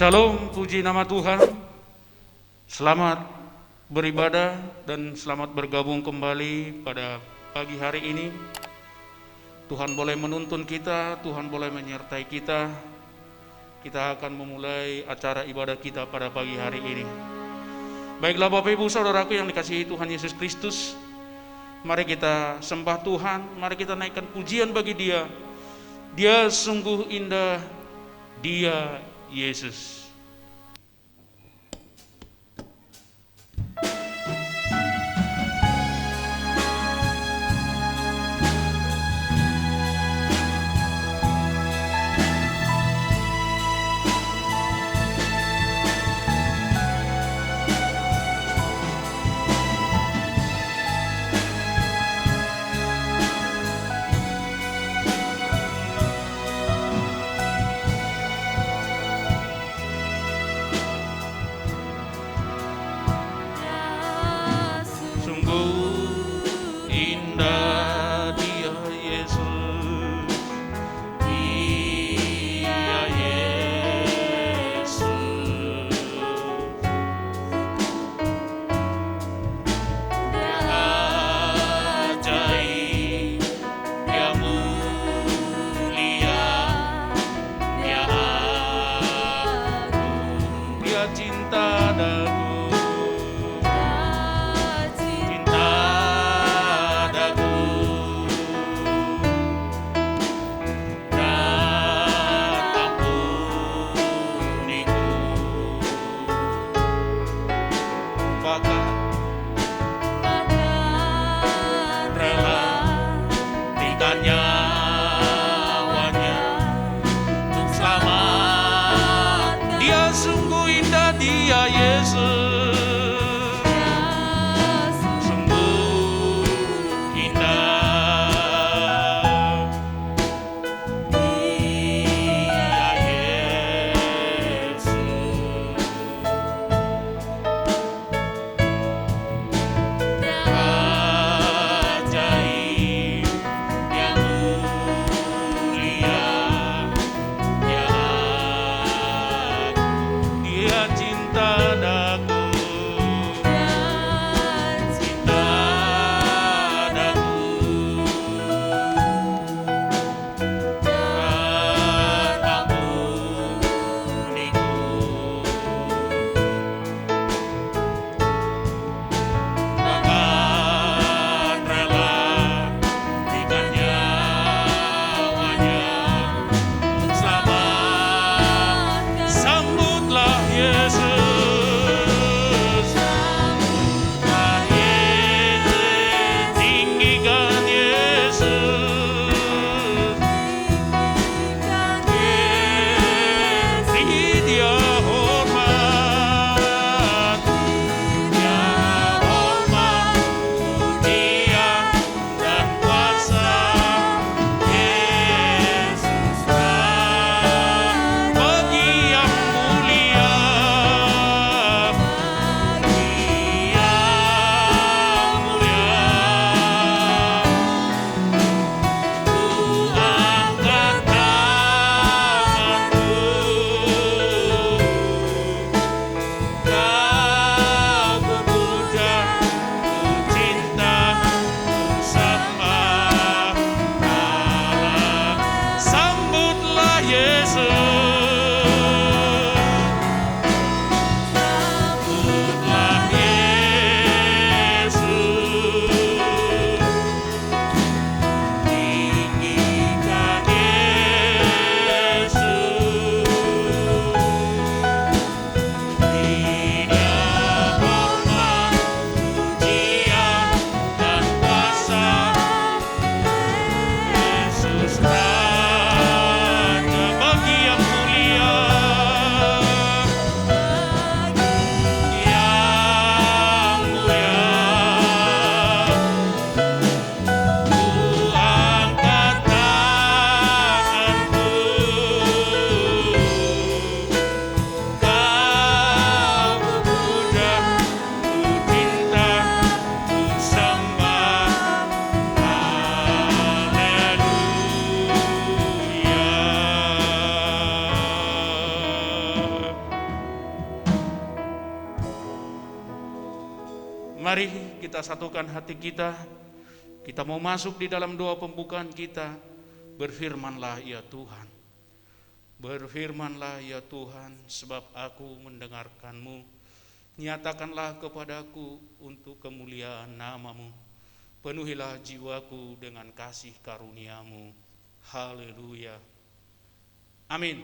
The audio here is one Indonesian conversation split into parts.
Shalom, puji nama Tuhan. Selamat beribadah dan selamat bergabung kembali pada pagi hari ini. Tuhan boleh menuntun kita, Tuhan boleh menyertai kita. Kita akan memulai acara ibadah kita pada pagi hari ini. Baiklah Bapak Ibu Saudaraku yang dikasihi Tuhan Yesus Kristus, mari kita sembah Tuhan, mari kita naikkan pujian bagi Dia. Dia sungguh indah, Dia Yesus. Mari kita satukan hati kita. Kita mau masuk di dalam doa pembukaan kita. Berfirmanlah ya Tuhan. Berfirmanlah ya Tuhan, sebab aku mendengarkan-Mu. Nyatakanlah kepadaku untuk kemuliaan nama-Mu. Penuhilah jiwaku dengan kasih karunia-Mu. Haleluya. Amin.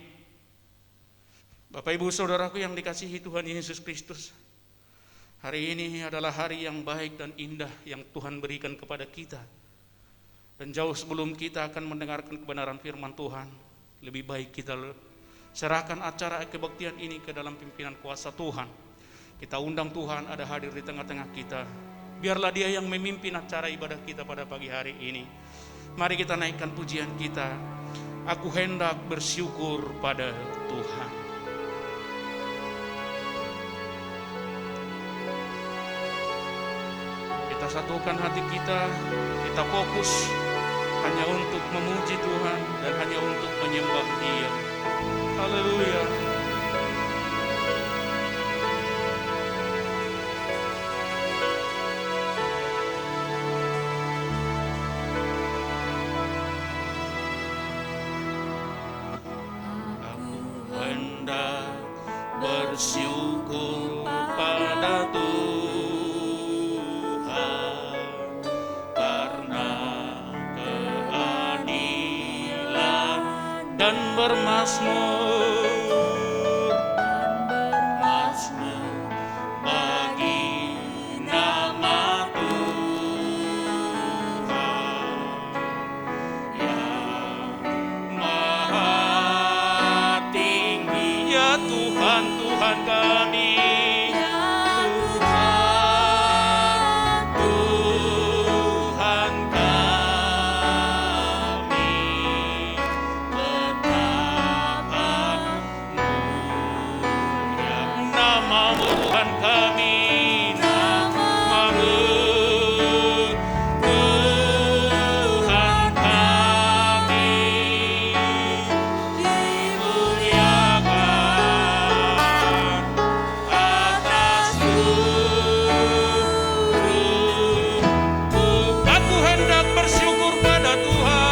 Bapak Ibu Saudaraku yang dikasihi Tuhan Yesus Kristus, hari ini adalah hari yang baik dan indah yang Tuhan berikan kepada kita. Dan jauh sebelum kita akan mendengarkan kebenaran firman Tuhan, lebih baik kita serahkan acara kebaktian ini ke dalam pimpinan kuasa Tuhan. Kita undang Tuhan ada hadir di tengah-tengah kita. Biarlah Dia yang memimpin acara ibadah kita pada pagi hari ini. Mari kita naikkan pujian kita. Aku hendak bersyukur pada Tuhan. Kita satukan hati kita, kita fokus hanya untuk memuji Tuhan dan hanya untuk menyembah Dia. Haleluya. Bersyukur pada Tuhan karena keadilan dan bermazmur bagi nama Tuhan yang maha tinggi. Ya Tuhan, Tuhan kami, Tuhan kami, betapa mulia nama-Mu Tuhan kami, nama-Mu Tuhan kami, dimuliakan atas seluruh. Aku hendak bersyukur pada Tuhan.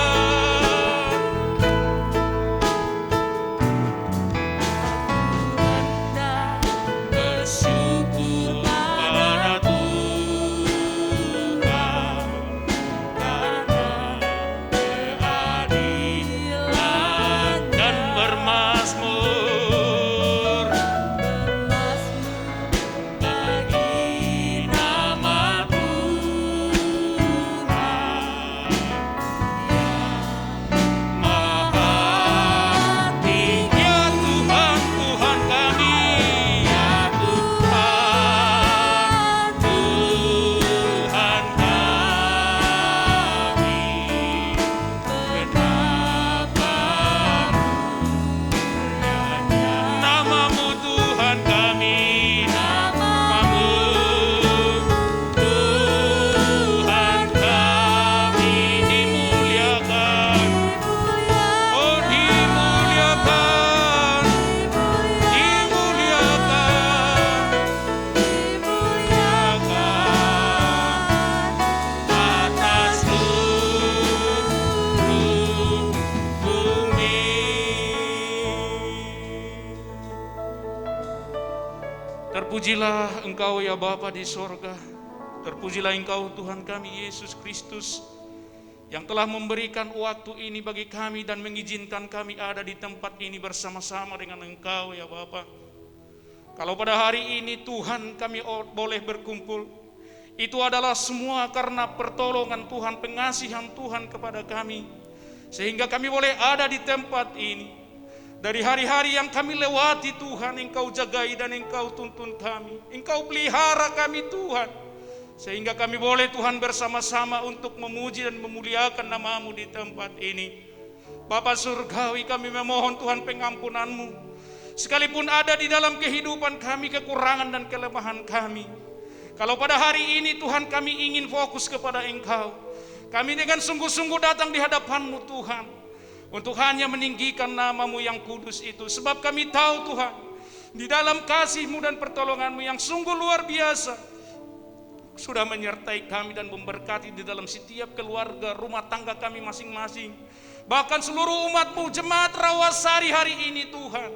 Bersyukur pada Tuhan karena keadilan dan bermazmur bagi nama Tuhan yang maha tinggi. Ya Tuhan, Tuhan kami, ya Tuhan, Tuhan kami, betapa mulianya nama-Mu Tuhan kami, nama-Mu Tuhan kami, dimuliakan, oh dimuliakan, dimuliakan, dimuliakan atas seluruh bumi. Terpujilah Engkau ya Bapa di sorga. Terpujilah Engkau Tuhan kami Yesus Kristus yang telah memberikan waktu ini bagi kami dan mengizinkan kami ada di tempat ini bersama-sama dengan Engkau ya Bapa. Kalau pada hari ini Tuhan kami boleh berkumpul, itu adalah semua karena pertolongan Tuhan, pengasihan Tuhan kepada kami, sehingga kami boleh ada di tempat ini. Dari hari-hari yang kami lewati Tuhan, Engkau jagai dan Engkau tuntun kami, Engkau pelihara kami Tuhan, sehingga kami boleh Tuhan bersama-sama untuk memuji dan memuliakan nama-Mu di tempat ini. Bapa surgawi, kami memohon Tuhan pengampunan-Mu, sekalipun ada di dalam kehidupan kami kekurangan dan kelemahan kami. Kalau pada hari ini Tuhan kami ingin fokus kepada Engkau, kami dengan sungguh-sungguh datang di hadapan-Mu Tuhan, untuk hanya meninggikan nama-Mu yang kudus itu. Sebab kami tahu Tuhan, di dalam kasih-Mu dan pertolongan-Mu yang sungguh luar biasa, sudah menyertai kami dan memberkati di dalam setiap keluarga, rumah tangga kami masing-masing. Bahkan seluruh umat-Mu, jemaat Rawasari hari ini Tuhan.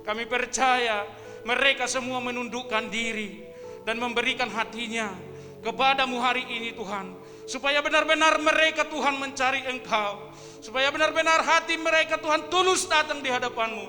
Kami percaya mereka semua menundukkan diri dan memberikan hatinya kepada-Mu hari ini Tuhan. Supaya benar-benar mereka Tuhan mencari Engkau. Supaya benar-benar hati mereka Tuhan tulus datang di hadapan-Mu.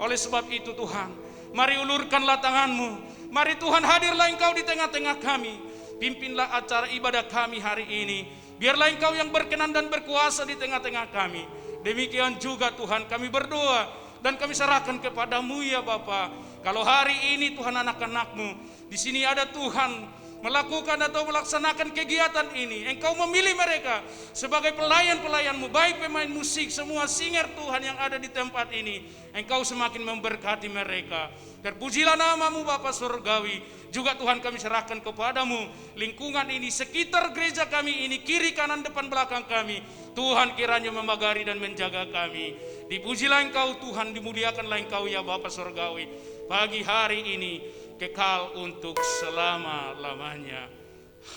Oleh sebab itu Tuhan, mari ulurkanlah tangan-Mu. Mari Tuhan hadirlah Engkau di tengah-tengah kami. Pimpinlah acara ibadah kami hari ini. Biarlah Engkau yang berkenan dan berkuasa di tengah-tengah kami. Demikian juga Tuhan kami berdoa dan kami serahkan kepada-Mu ya Bapa. Kalau hari ini Tuhan anak-anak-Mu di sini ada Tuhan melakukan atau melaksanakan kegiatan ini, Engkau memilih mereka sebagai pelayan-pelayan-Mu, baik pemain musik, semua singer Tuhan yang ada di tempat ini, Engkau semakin memberkati mereka. Terpujilah nama-Mu Bapa Surgawi. Juga Tuhan kami serahkan kepada-Mu lingkungan ini, sekitar gereja kami ini, kiri kanan depan belakang kami. Tuhan kiranya memagari dan menjaga kami. Dipujilah Engkau Tuhan, dimuliakanlah Engkau ya Bapa Surgawi. Pagi hari ini kekal untuk selama-lamanya.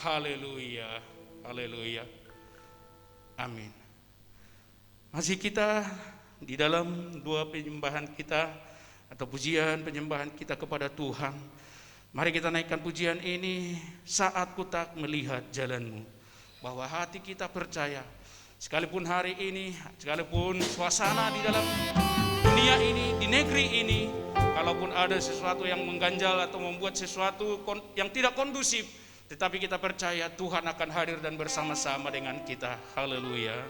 Haleluya, haleluya, amin. Masih kita di dalam dua penyembahan kita atau pujian penyembahan kita kepada Tuhan. Mari kita naikkan pujian ini, saat ku tak melihat jalan-Mu. Bahwa hati kita percaya, sekalipun hari ini, sekalipun suasana di dalam dunia ini, di negeri ini, kalaupun ada sesuatu yang mengganjal atau membuat sesuatu yang tidak kondusif, tetapi kita percaya Tuhan akan hadir dan bersama-sama dengan kita. Haleluya.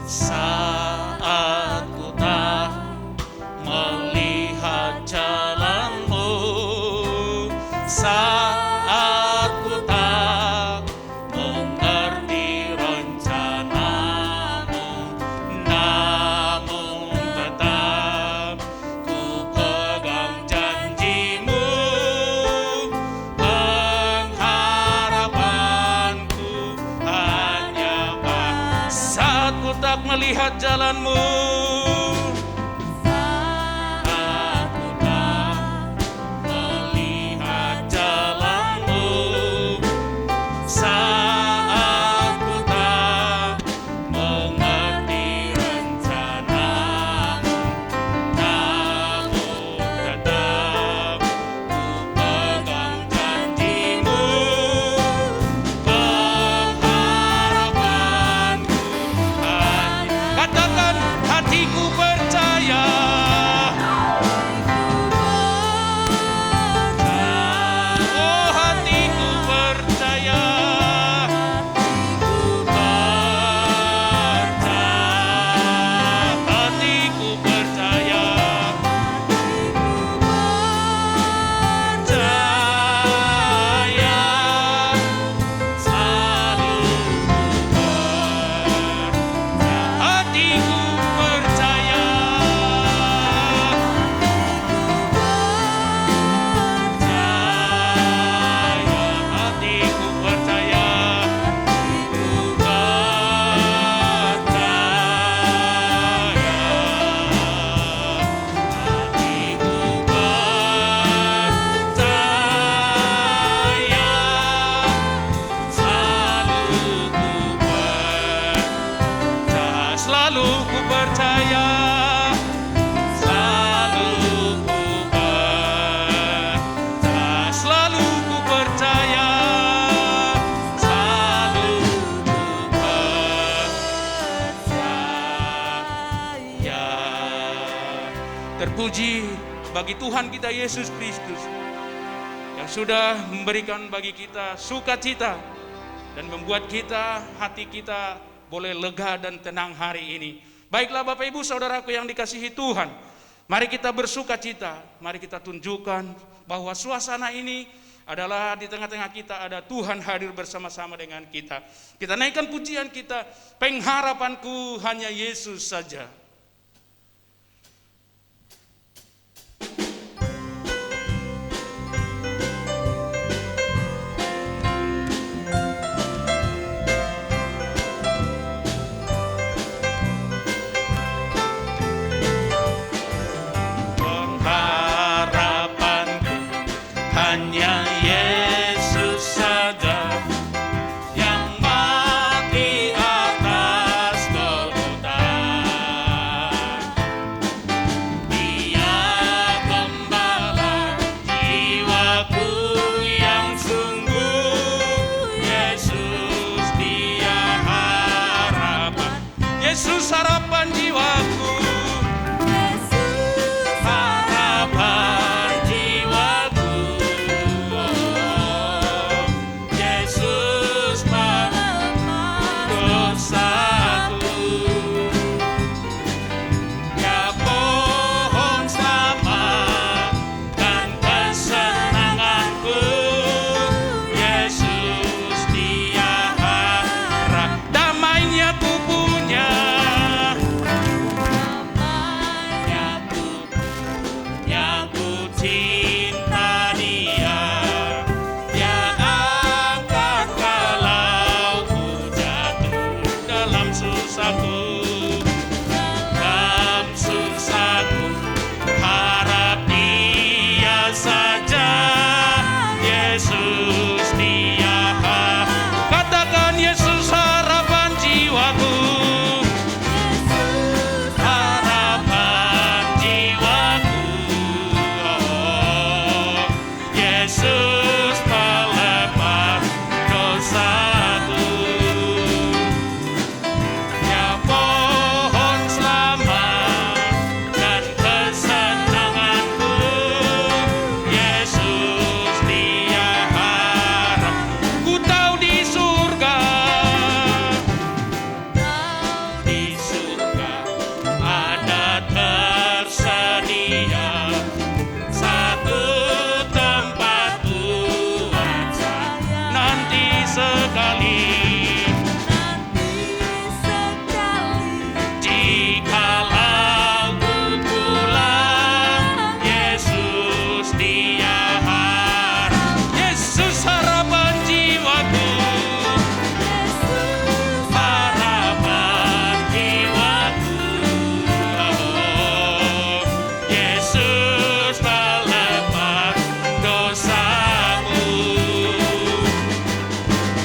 Saat ku tak melihat jalan-Mu, saat ku tak mengerti rencana-Mu, namun tetap ku pegang janji-Mu. Pengharapanku hanya saat ku tak melihat jalan-Mu, saat ku tak melihat jalan-Mu, saat ku tak mengerti rencana-Mu, namun tetap ku pegang janji-Mu. Pengharapanku katakan, hatiku percaya. Oh, hatiku percaya. Hatiku percaya. Percaya. Selalu hatiku percaya, hatiku percaya, hatiku percaya, selalu ku percaya, selalu ku percaya, selalu ku percaya, selalu ku percaya. Terpuji bagi Tuhan kita Yesus Kristus yang sudah memberikan bagi kita sukacita dan membuat kita, hati kita boleh lega dan tenang hari ini. Baiklah Bapak Ibu Saudaraku yang dikasihi Tuhan, mari kita bersuka cita, mari kita tunjukkan bahwa suasana ini adalah di tengah-tengah kita ada Tuhan hadir bersama-sama dengan kita. Kita naikkan pujian kita, pengharapanku hanya Yesus saja. Yesus harapan jiwaku. Yesus harapan jiwaku. Yesus Melepas dosaku. Ya pohon selamat dan kesenanganku. Yesus dia harap damainya ku punya. Yang ku cinta dia. Dia angkat kalau ku jatuh dalam susahku. Dalam susahku harap dia saja. Yesus dia katakan Yesus harapan jiwaku. Yesus Harapan jiwaku. Oh, Yesus melepas dosaku. Ya pohon selamat dan kesenanganku. Yesus dia harap. Ku tahu di surga. Di surga ada tersedia satu tempat buat saya. Nanti sekali jikalau ku pulang, Yesus dia harap. Yesus harapan jiwaku. Harapan jiwaku. Oh, Yesus melepas dosaku.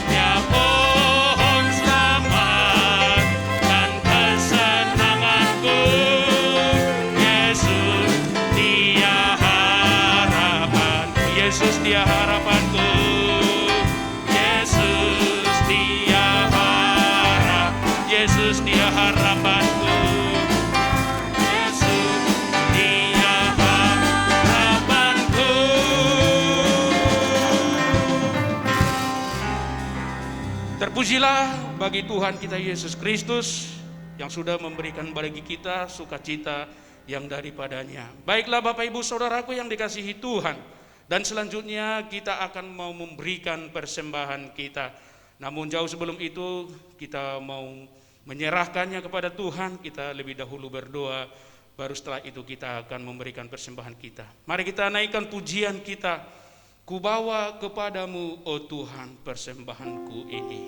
Ya pohon selamat dan kesenanganku. Yesus dia harapanku. Yesus dia harapanku. Yesus dia harap. Yesus dia harapanku. Yesus dia harapanku. Terpujilah bagi Tuhan kita Yesus Kristus yang sudah memberikan bagi kita sukacita yang daripadanya. Baiklah Bapak Ibu Saudaraku yang dikasihi Tuhan, dan selanjutnya kita akan mau memberikan persembahan kita. Namun jauh sebelum itu kita mau menyerahkannya kepada Tuhan. Kita lebih dahulu berdoa, baru setelah itu kita akan memberikan persembahan kita. Mari kita naikkan pujian kita. Ku bawa kepadamu, oh Tuhan, persembahanku ini.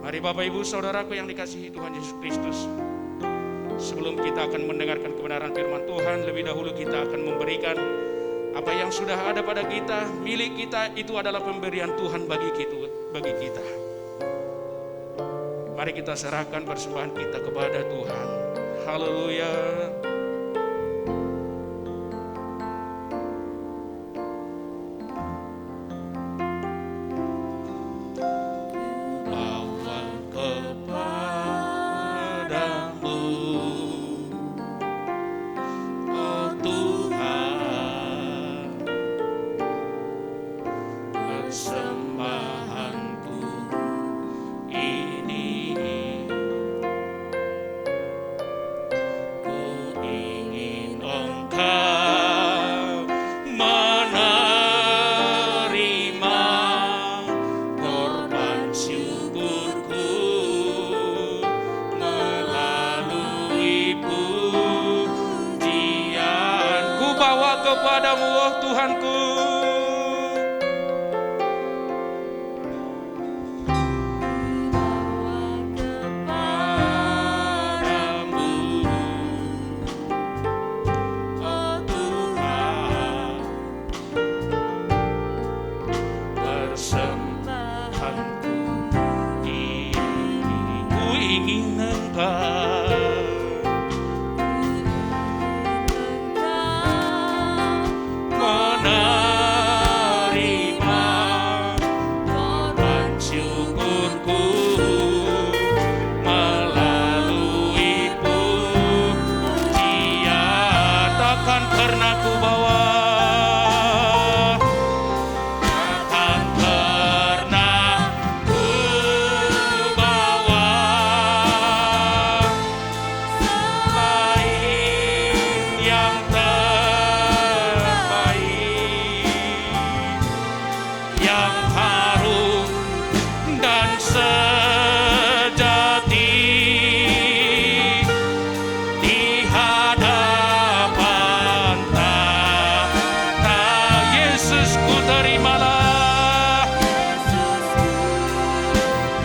Mari Bapak Ibu Saudaraku yang dikasihi Tuhan Yesus Kristus, sebelum kita akan mendengarkan kebenaran firman Tuhan, lebih dahulu kita akan memberikan apa yang sudah ada pada kita. Milik kita itu adalah pemberian Tuhan bagi kita. Mari kita serahkan persembahan kita kepada Tuhan. Haleluya. Bawa kepadamu, oh Tuhan, persembahanku ini. Ku ingin Engkau Tuhan. Menerima korban syukurku melalui pujian, takkan pernah ku bawa, takkan pernah ku bawa selain yang terbaik, yang harum dan sejati di hadapan tahta Yesus. Ku terimalah,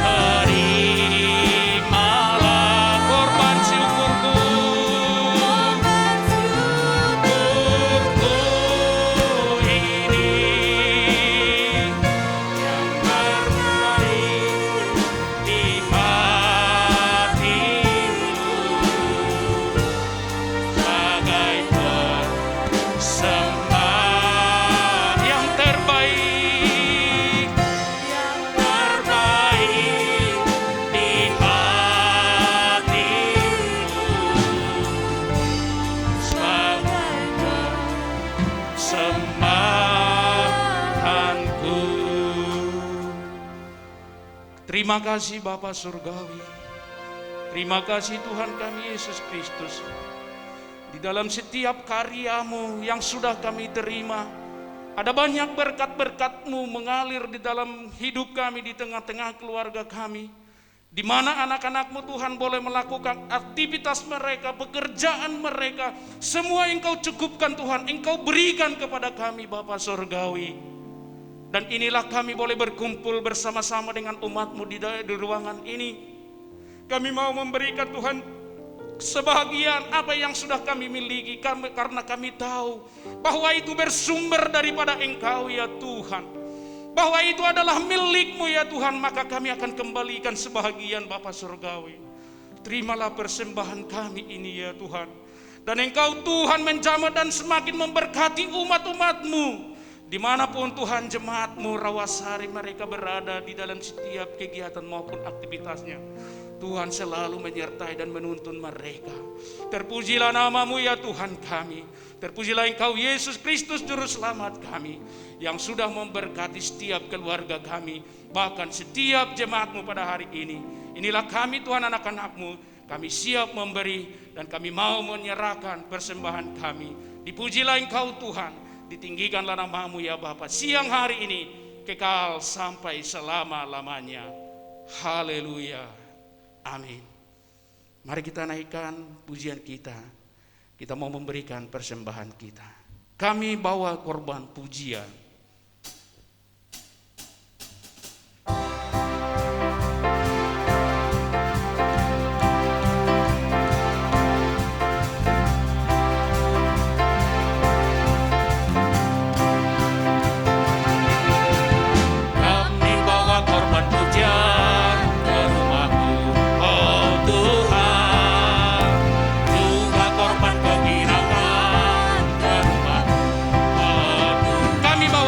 terimalah korban syukurku, syukurku ini yang terbaik di hatimu, sebagai persembahan yang terbaik, yang terbaik di hatimu, sebagai persembahanku. Terima kasih Bapa Surgawi, terima kasih Tuhan kami Yesus Kristus. Di dalam setiap karya-Mu yang sudah kami terima, ada banyak berkat-berkat-Mu mengalir di dalam hidup kami, di tengah-tengah keluarga kami, di mana anak-anak-Mu Tuhan boleh melakukan aktivitas mereka, pekerjaan mereka, semua Engkau cukupkan Tuhan, Engkau berikan kepada kami Bapa Surgawi. Dan inilah kami boleh berkumpul bersama-sama dengan umat-Mu di ruangan ini. Kami mau memberikan Tuhan sebahagian apa yang sudah kami miliki, karena kami tahu bahwa itu bersumber daripada Engkau ya Tuhan, bahwa itu adalah milik-Mu ya Tuhan, maka kami akan kembalikan sebahagian Bapa Surgawi. Terimalah persembahan kami ini ya Tuhan, dan Engkau Tuhan menjamah dan semakin memberkati umat-umat-Mu dimanapun Tuhan jemaat-Mu Rawasari mereka berada di dalam setiap kegiatan maupun aktivitasnya. Tuhan selalu menyertai dan menuntun mereka. Terpujilah nama-Mu ya Tuhan kami. Terpujilah Engkau Yesus Kristus Juru Selamat kami, yang sudah memberkati setiap keluarga kami, bahkan setiap jemaat-Mu pada hari ini. Inilah kami Tuhan anak-anak-Mu, kami siap memberi dan kami mau menyerahkan persembahan kami. Dipujilah Engkau Tuhan, ditinggikanlah nama-Mu ya Bapa siang hari ini, kekal sampai selama-lamanya. Haleluya. Amin. Mari kita naikkan pujian kita. Kita mau memberikan persembahan kita. Kami bawa korban pujian. Kami bawa korban pujian ke rumah-Mu, oh Tuhan. Juga korban penghiraman ke rumah-Mu, oh Tuhan. Kami bawa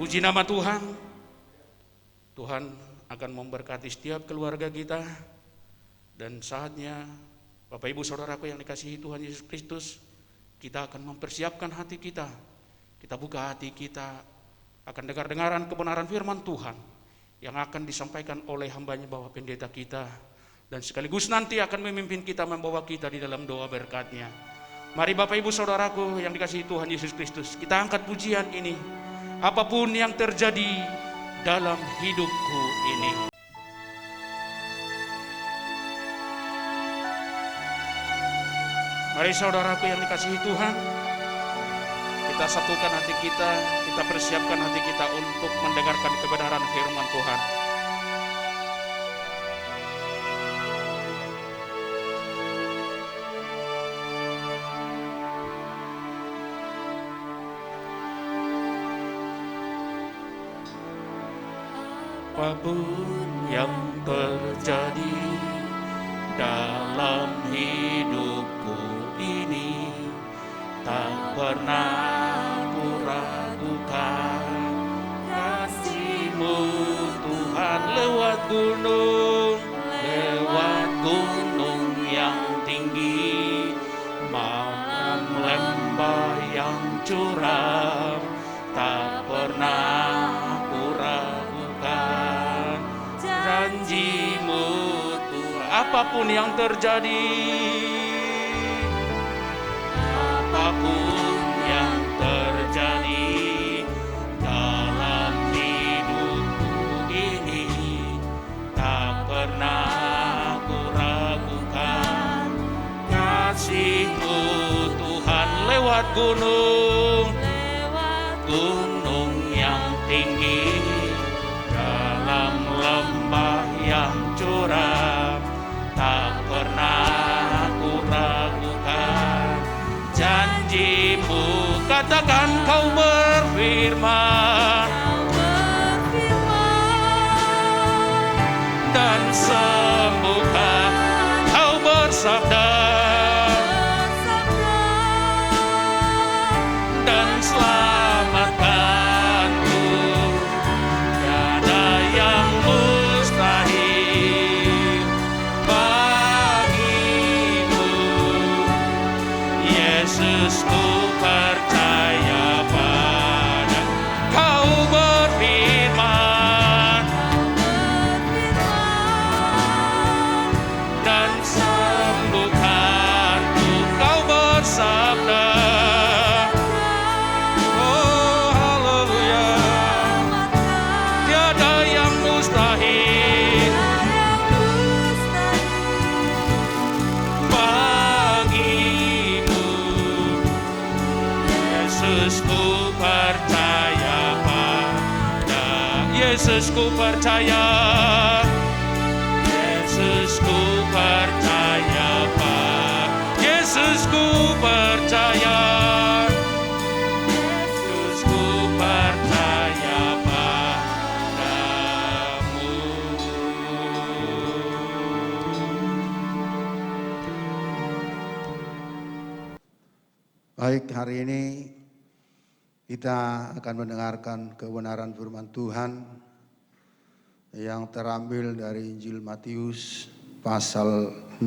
Puji nama Tuhan. Tuhan akan memberkati setiap keluarga kita. Dan saatnya Bapak Ibu Saudaraku yang dikasihi Tuhan Yesus Kristus, kita akan mempersiapkan hati kita. Kita buka hati kita akan dengar-dengaran kebenaran firman Tuhan yang akan disampaikan oleh hambanya Bapak Pendeta kita, dan sekaligus nanti akan memimpin kita, membawa kita di dalam doa berkat-Nya. Mari Bapak Ibu Saudaraku yang dikasihi Tuhan Yesus Kristus, kita angkat pujian ini. Apapun yang terjadi dalam hidupku ini. Mari saudaraku yang dikasihi Tuhan, kita satukan hati kita persiapkan hati kita untuk mendengarkan kebenaran firman Tuhan. Apapun yang terjadi dalam hidupku ini, tak pernah ku ragukan kasih-Mu Tuhan. Lewat gunung yang tinggi, maupun lembah yang curam, tak pernah ku ragukan janji-Mu Tuhan. Apapun yang terjadi, apapun yang terjadi dalam hidupku ini, tak pernah ku ragukan kasih-Mu Tuhan. Lewat gunung yang tinggi, dalam lembah yang curam, tak pernah ku ragukan janji-Mu. Katakan, Kau berfirman dan sembuhkan, Kau bersabda dan selamatkanku. Tiada yang mustahil bagimu, Yesus. Ku percaya pada Kau berfirman dan sembuhkanku. Kau bersabda, oh haleluya, tiada yang mustahil bagimu, Yesus. Ku percaya pada Yesus. Ku percaya, Yesus. Ku percaya pada Yesus. Ku percaya, Yesus. Ku percaya padamu. Baik, hari ini kita akan mendengarkan kebenaran firman Tuhan yang terambil dari Injil Matius pasal 6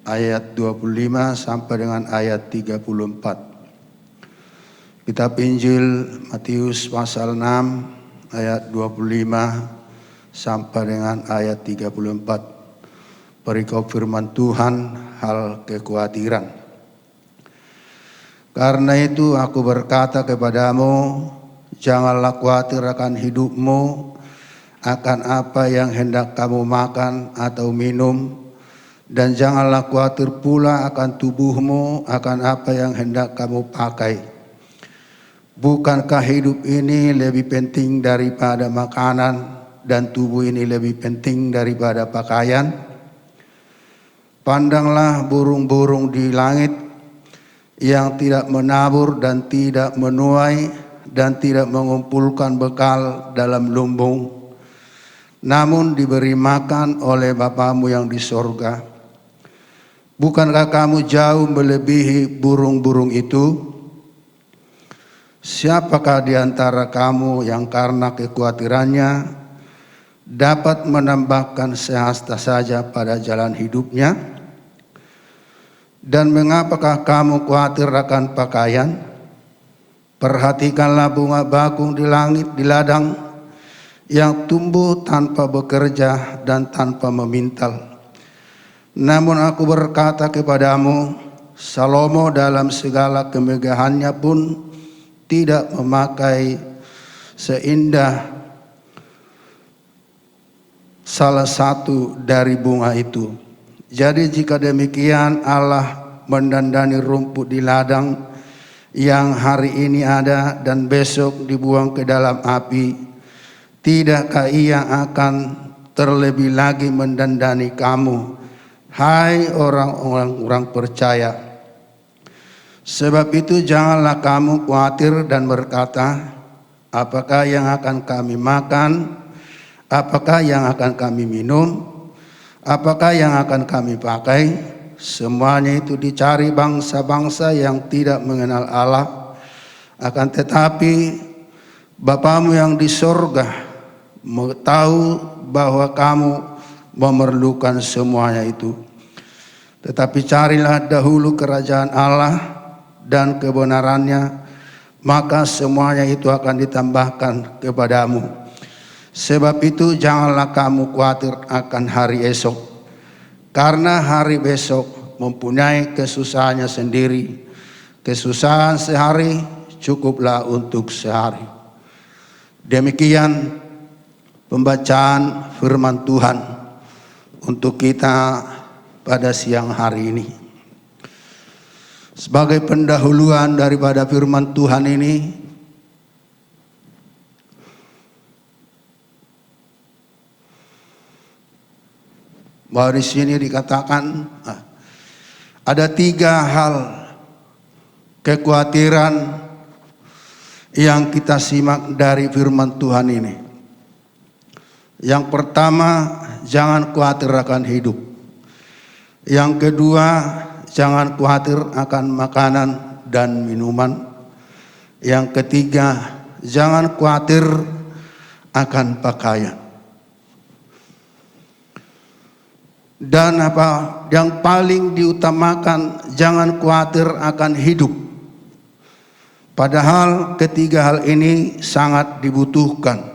ayat 25 sampai dengan ayat 34. Kitab Injil Matius pasal 6 ayat 25 sampai dengan ayat 34. Perikop firman Tuhan, hal kekhawatiran. Karena itu aku berkata kepadamu, janganlah khawatir akan hidupmu, akan apa yang hendak kamu makan atau minum, dan janganlah khawatir pula akan tubuhmu, akan apa yang hendak kamu pakai. Bukankah hidup ini lebih penting daripada makanan, dan tubuh ini lebih penting daripada pakaian? Pandanglah burung-burung di langit, yang tidak menabur dan tidak menuai dan tidak mengumpulkan bekal dalam lumbung, namun diberi makan oleh Bapamu yang di sorga. Bukankah kamu jauh melebihi burung-burung itu? siapakah di antara kamu yang karena kekhawatirannya dapat menambahkan sehasta saja pada jalan hidupnya? Dan mengapakah kamu khawatir akan pakaian? Perhatikanlah bunga bakung di langit, di ladang, yang tumbuh tanpa bekerja dan tanpa memintal. Namun aku berkata kepadamu, Salomo dalam segala kemegahannya pun tidak memakai seindah salah satu dari bunga itu. Jadi jika demikian Allah mendandani rumput di ladang yang hari ini ada dan besok dibuang ke dalam api, tidakkah Ia akan terlebih lagi mendandani kamu, hai orang-orang percaya? Sebab itu janganlah kamu khawatir dan berkata, apakah yang akan kami makan, apakah yang akan kami minum, apakah yang akan kami pakai? Semuanya itu dicari bangsa-bangsa yang tidak mengenal Allah. Akan tetapi Bapamu yang di sorga tahu bahwa kamu memerlukan semuanya itu. Tetapi carilah dahulu kerajaan Allah dan kebenarannya, maka semuanya itu akan ditambahkan kepadamu. Sebab itu janganlah kamu khawatir akan hari esok, karena hari besok mempunyai kesusahannya sendiri. Kesusahan sehari cukuplah untuk sehari. Demikian pembacaan firman Tuhan untuk kita pada siang hari ini. Sebagai pendahuluan daripada firman Tuhan ini, bahwa di sini dikatakan ada 3 hal kekhawatiran yang kita simak dari firman Tuhan ini. Yang pertama, jangan khawatir akan hidup. Yang kedua, jangan khawatir akan makanan dan minuman. Yang ketiga, jangan khawatir akan pakaian. Dan yang paling diutamakan, jangan khawatir akan hidup. Padahal ketiga hal ini sangat dibutuhkan.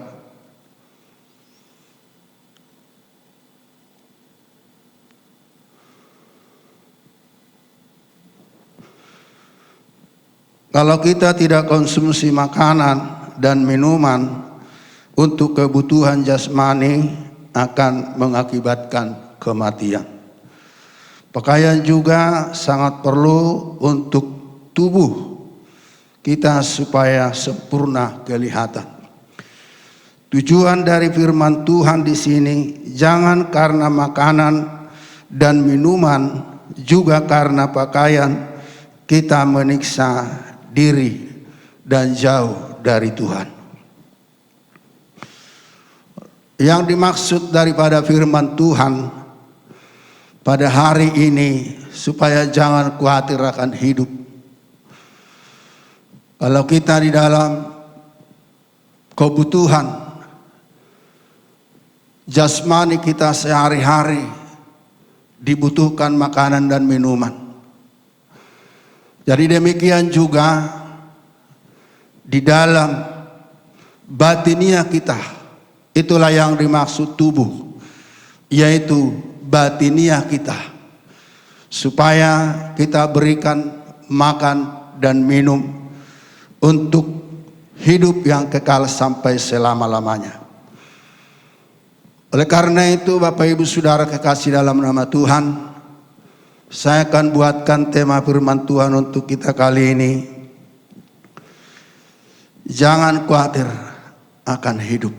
Kalau kita tidak konsumsi makanan dan minuman untuk kebutuhan jasmani, akan mengakibatkan kematian. Pakaian juga sangat perlu untuk tubuh kita supaya sempurna kelihatan. Tujuan dari firman Tuhan di sini jangan karena makanan dan minuman, juga karena pakaian kita menyiksa diri dan jauh dari Tuhan. Yang dimaksud daripada firman Tuhan pada hari ini supaya jangan khawatir akan hidup. Kalau kita di dalam kebutuhan jasmani kita sehari-hari dibutuhkan makanan dan minuman. Jadi demikian juga di dalam batiniah kita, itulah yang dimaksud tubuh, yaitu batiniah kita, supaya kita berikan makan dan minum untuk hidup yang kekal sampai selama-lamanya. Oleh karena itu, Bapak Ibu Saudara kekasih dalam nama Tuhan, saya akan buatkan tema firman Tuhan untuk kita kali ini. Jangan khawatir akan hidup.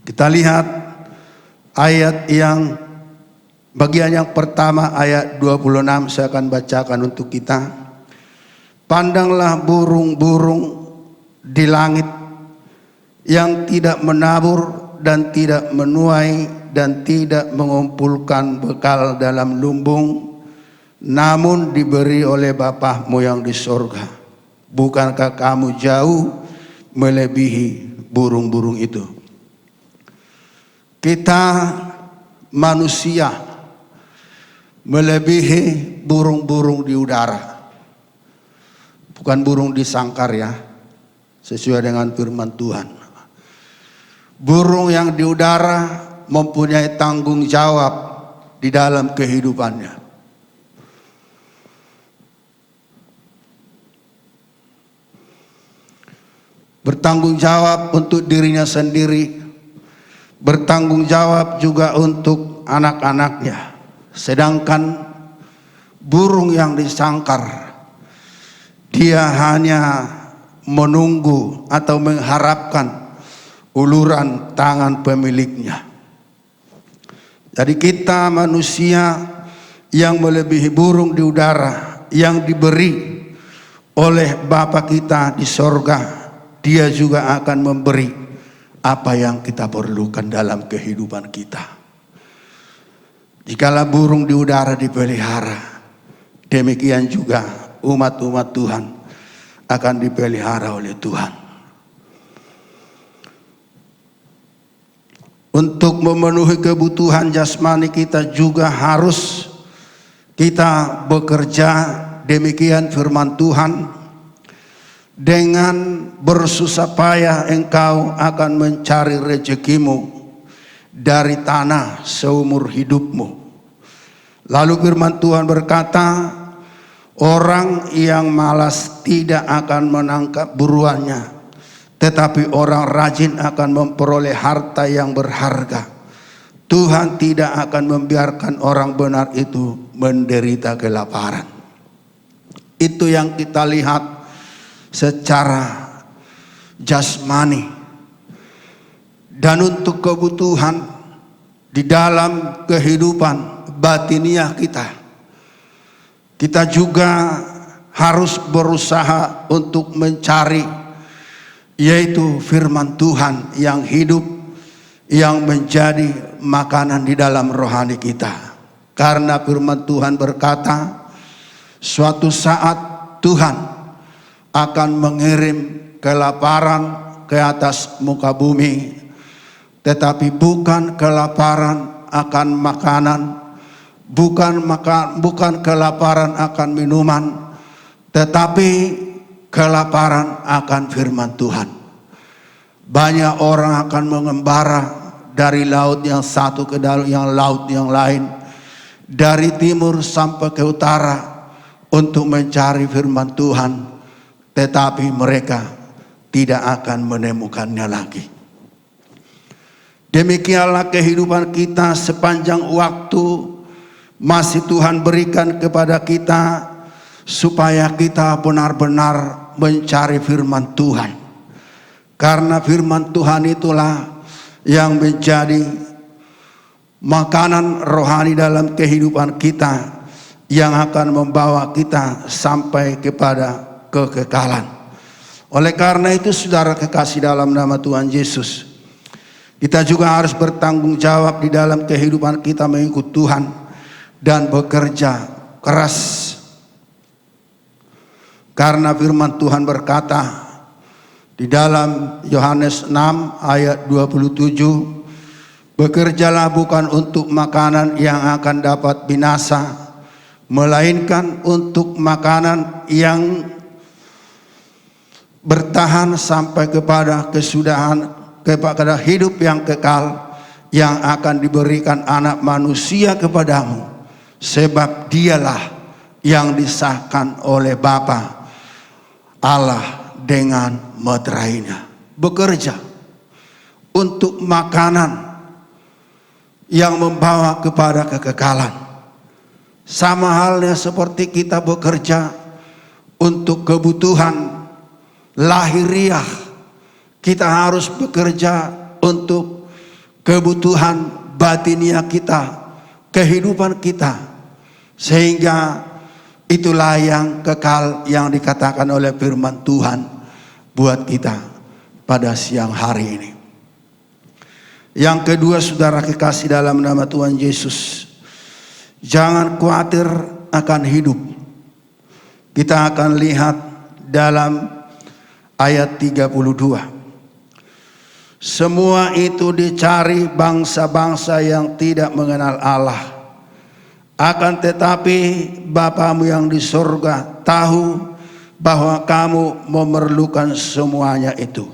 Kita lihat ayat yang bagian yang pertama, ayat 26, saya akan bacakan untuk kita. Pandanglah burung-burung di langit yang tidak menabur dan tidak menuai dan tidak mengumpulkan bekal dalam lumbung, namun diberi oleh Bapa-Mu yang di sorga. Bukankah kamu jauh melebihi burung-burung itu? Kita manusia melebihi burung-burung di udara. Bukan burung di sangkar ya, sesuai dengan firman Tuhan. Burung yang di udara mempunyai tanggung jawab di dalam kehidupannya. Bertanggung jawab untuk dirinya sendiri, bertanggung jawab juga untuk anak-anaknya. Sedangkan burung yang disangkar, dia hanya menunggu atau mengharapkan uluran tangan pemiliknya. Jadi kita manusia yang melebihi burung di udara, yang diberi oleh Bapa kita di sorga, Dia juga akan memberi apa yang kita perlukan dalam kehidupan kita. Jikalau burung di udara dipelihara, demikian juga umat-umat Tuhan akan dipelihara oleh Tuhan. Untuk memenuhi kebutuhan jasmani kita juga harus kita bekerja, demikian firman Tuhan. Dengan bersusah payah engkau akan mencari rezekimu dari tanah seumur hidupmu. Lalu firman Tuhan berkata, orang yang malas tidak akan menangkap buruannya, tetapi orang rajin akan memperoleh harta yang berharga. Tuhan tidak akan membiarkan orang benar itu menderita kelaparan. Itu yang kita lihat secara jasmani. Dan untuk kebutuhan di dalam kehidupan batiniah kita, kita juga harus berusaha untuk mencari, yaitu firman Tuhan yang hidup, yang menjadi makanan di dalam rohani kita. Karena firman Tuhan berkata, suatu saat Tuhan akan mengirim kelaparan ke atas muka bumi, tetapi bukan kelaparan akan makanan, bukan kelaparan akan minuman, tetapi kelaparan akan firman Tuhan. Banyak orang akan mengembara dari laut yang satu ke laut yang lain, dari timur sampai ke utara untuk mencari firman Tuhan, tetapi mereka tidak akan menemukannya lagi. Demikianlah kehidupan kita sepanjang waktu masih Tuhan berikan kepada kita, supaya kita benar-benar mencari firman Tuhan. Karena firman Tuhan itulah yang menjadi makanan rohani dalam kehidupan kita, yang akan membawa kita sampai kepada kekekalan. Oleh karena itu, saudara kekasih dalam nama Tuhan Yesus, kita juga harus bertanggung jawab di dalam kehidupan kita mengikut Tuhan dan bekerja keras. Karena firman Tuhan berkata di dalam Yohanes 6 ayat 27, bekerjalah bukan untuk makanan yang akan dapat binasa, melainkan untuk makanan yang bertahan sampai kepada kesudahan, kepada hidup yang kekal, yang akan diberikan Anak Manusia kepadamu, sebab Dialah yang disahkan oleh Bapa Allah dengan meterainya. Bekerja untuk makanan yang membawa kepada kekekalan. Sama halnya seperti kita bekerja untuk kebutuhan lahiriah, kita harus bekerja untuk kebutuhan batiniah kita, kehidupan kita, sehingga itulah yang kekal yang dikatakan oleh firman Tuhan buat kita pada siang hari ini. Yang kedua, saudara kekasih dalam nama Tuhan Yesus, jangan khawatir akan hidup. Kita akan lihat dalam ayat 32. Semua itu dicari bangsa-bangsa yang tidak mengenal Allah. Akan tetapi Bapamu yang di surga tahu bahwa kamu memerlukan semuanya itu.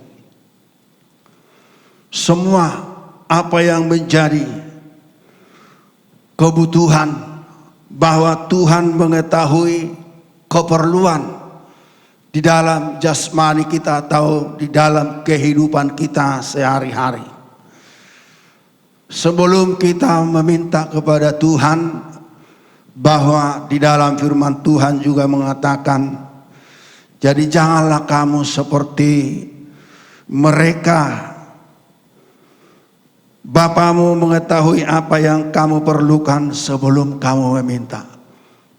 Semua apa yang menjadi kebutuhan, bahwa Tuhan mengetahui keperluan di dalam jasmani kita atau di dalam kehidupan kita sehari-hari. Sebelum kita meminta kepada Tuhan, bahwa di dalam firman Tuhan juga mengatakan, jadi janganlah kamu seperti mereka. Bapamu mengetahui apa yang kamu perlukan sebelum kamu meminta.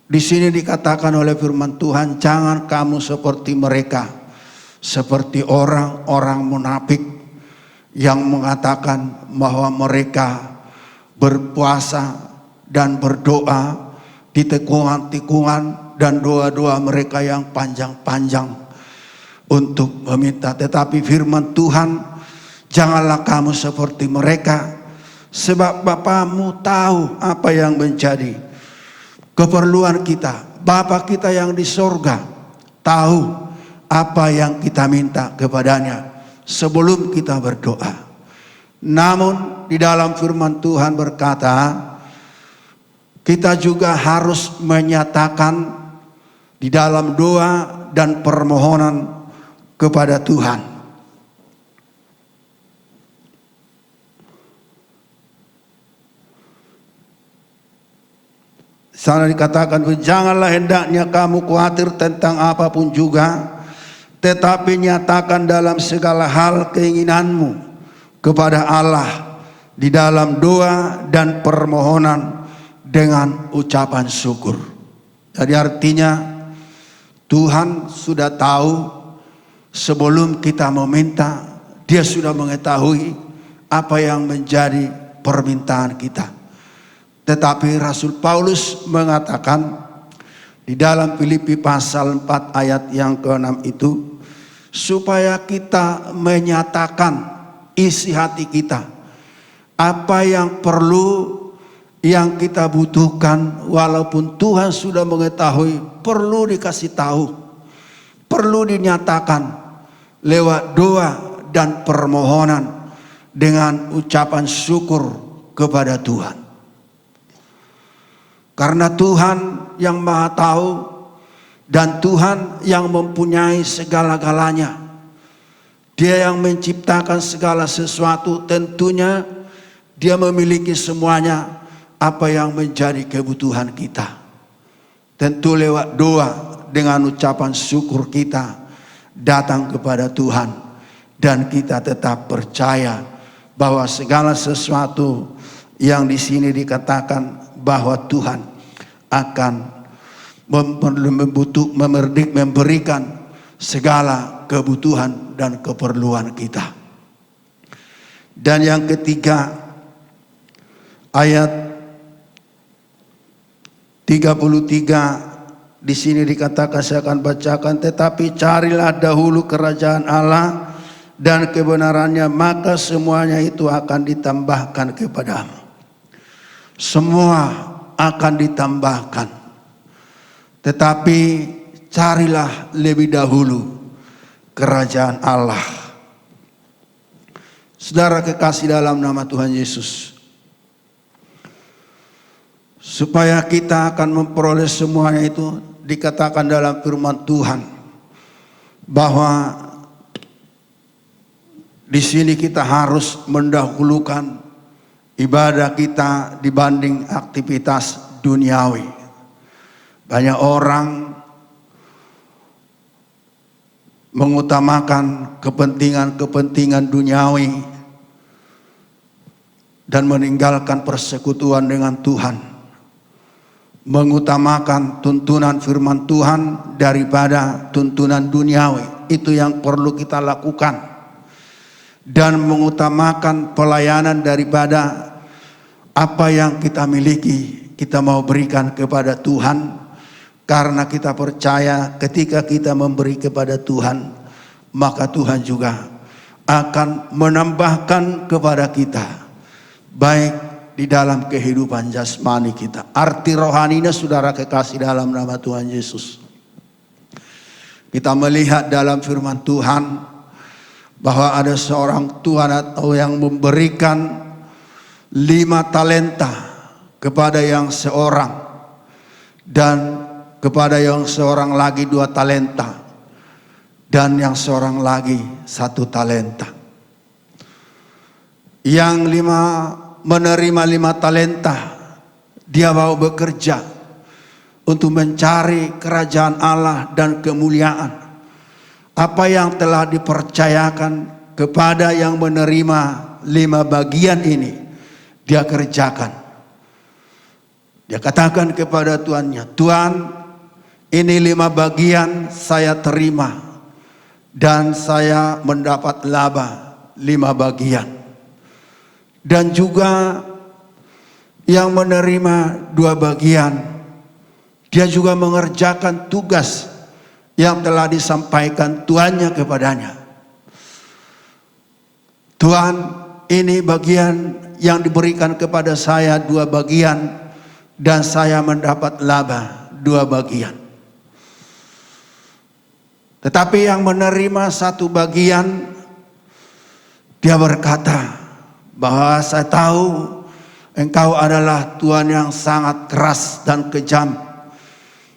Di sini dikatakan oleh firman Tuhan, jangan kamu seperti mereka, seperti orang-orang munafik yang mengatakan bahwa mereka berpuasa dan berdoa di tikungan-tikungan dan doa-doa mereka yang panjang-panjang untuk meminta. Tetapi firman Tuhan, janganlah kamu seperti mereka, sebab Bapamu tahu apa yang menjadi keperluan kita. Bapa kita yang di sorga tahu apa yang kita minta kepadanya sebelum kita berdoa. Namun di dalam firman Tuhan berkata, kita juga harus menyatakan di dalam doa dan permohonan kepada Tuhan. Sana dikatakan, janganlah hendaknya kamu khawatir tentang apapun juga, tetapi nyatakan dalam segala hal keinginanmu kepada Allah di dalam doa dan permohonan dengan ucapan syukur. Jadi artinya Tuhan sudah tahu sebelum kita meminta, Dia sudah mengetahui apa yang menjadi permintaan kita. Tetapi Rasul Paulus mengatakan di dalam Filipi pasal 4 ayat yang ke-6 itu, supaya kita menyatakan isi hati kita, apa yang perlu, yang kita butuhkan, walaupun Tuhan sudah mengetahui, perlu dikasih tahu, perlu dinyatakan lewat doa dan permohonan dengan ucapan syukur kepada Tuhan. Karena Tuhan yang Maha Tahu dan Tuhan yang mempunyai segala-galanya, Dia yang menciptakan segala sesuatu, tentunya Dia memiliki semuanya apa yang menjadi kebutuhan kita. Tentu lewat doa dengan ucapan syukur kita datang kepada Tuhan, dan kita tetap percaya bahwa segala sesuatu yang di sini dikatakan bahwa Tuhan akan memberikan segala kebutuhan dan keperluan kita. Dan yang ketiga, ayat 33 di sini dikatakan, saya akan bacakan, tetapi carilah dahulu kerajaan Allah dan kebenarannya, maka semuanya itu akan ditambahkan kepadamu. Semua akan ditambahkan, tetapi carilah lebih dahulu kerajaan Allah. Saudara kekasih dalam nama Tuhan Yesus, supaya kita akan memperoleh semuanya itu, dikatakan dalam firman Tuhan bahwa di sini kita harus mendahulukan ibadah kita dibanding aktivitas duniawi. Banyak orang mengutamakan kepentingan-kepentingan duniawi dan meninggalkan persekutuan dengan Tuhan, mengutamakan tuntunan firman Tuhan daripada tuntunan duniawi. Itu yang perlu kita lakukan. Dan mengutamakan pelayanan daripada apa yang kita miliki, kita mau berikan kepada Tuhan, Karena kita percaya ketika kita memberi kepada Tuhan, maka Tuhan juga akan menambahkan kepada kita, baik di dalam kehidupan jasmani kita. Arti rohaninya saudara kekasih dalam nama Tuhan Yesus. Kita melihat dalam firman Tuhan bahwa ada seorang Tuhan atau yang memberikan 5 talenta kepada yang seorang, dan kepada yang seorang lagi 2 talenta, dan yang seorang lagi 1 talenta. Yang 5 menerima 5 talenta, dia mau bekerja untuk mencari kerajaan Allah dan kemuliaan. Apa yang telah dipercayakan kepada yang menerima 5 bagian ini, dia kerjakan. Dia katakan kepada tuannya, Tuhan, ini 5 bagian saya terima, dan saya mendapat laba 5 bagian. Dan juga yang menerima 2 bagian, dia juga mengerjakan tugas yang telah disampaikan tuannya kepadanya. Tuhan, ini bagian yang diberikan kepada saya 2 bagian, dan saya mendapat laba 2 bagian. Tetapi yang menerima 1 bagian, dia berkata bahwa saya tahu engkau adalah Tuhan yang sangat keras dan kejam.